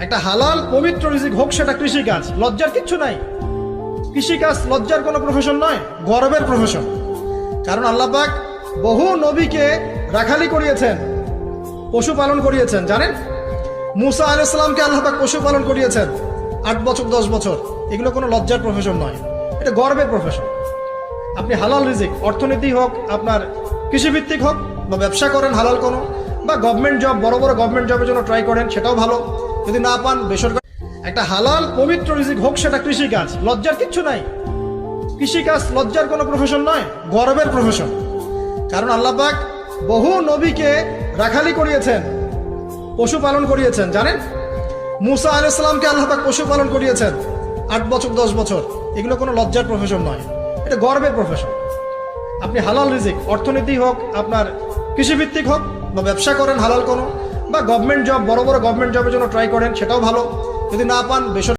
একটা হালাল পবিত্র রিজিক হোক সেটা কৃষিকাজ, লজ্জার কিচ্ছু নাই। কৃষিকাজ লজ্জার কোনো প্রফেশন নয়, গর্বের প্রফেশন। কারণ আল্লাহ পাক বহু নবীকে রাখালি করিয়েছেন, পশুপালন করিয়েছেন। জানেন, মুসা আলাইহিস সালামকে আল্লাহ পাক পশুপালন করিয়েছেন 8 বছর 10 বছর। এগুলো কোনো লজ্জার প্রফেশন নয়, এটা গর্বের প্রফেশন। আপনি হালাল রিজিক, অর্থনীতি হোক, আপনার কৃষিভিত্তিক হোক, বা ব্যবসা করেন হালাল কোনো, বা গভর্নমেন্ট জব, বড় বড় গভর্নমেন্ট জবের জন্য ট্রাই করেন, সেটাও ভালো। যদি না পান বেসরকারি, একটা হালাল পবিত্র রিজিক হোক সেটা কৃষিকাজ, লজ্জার কিচ্ছু নাই। কৃষিকাজ লজ্জার কোনো প্রফেশন নয়, গর্বের প্রফেশন। কারণ আল্লাহ পাক বহু নবীকে রাখালি করিয়েছেন, পশুপালন করিয়েছেন। জানেন, মুসা আলাইহিস সালামকে আল্লাহ পাক পশুপালন করিয়েছেন 8 বছর 10 বছর। এগুলো কোনো লজ্জার প্রফেশন নয়, এটা গর্বের প্রফেশন। আপনি হালাল রিজিক, অর্থনীতি হোক, আপনার কৃষিভিত্তিক হোক, বা ব্যবসা করেন হালাল কোনো, বা গভর্নমেন্ট জব, বড় বড় গভর্নমেন্ট জবের জন্য ট্রাই করেন, সেটাও ভালো। যদি না পান বেসরকারি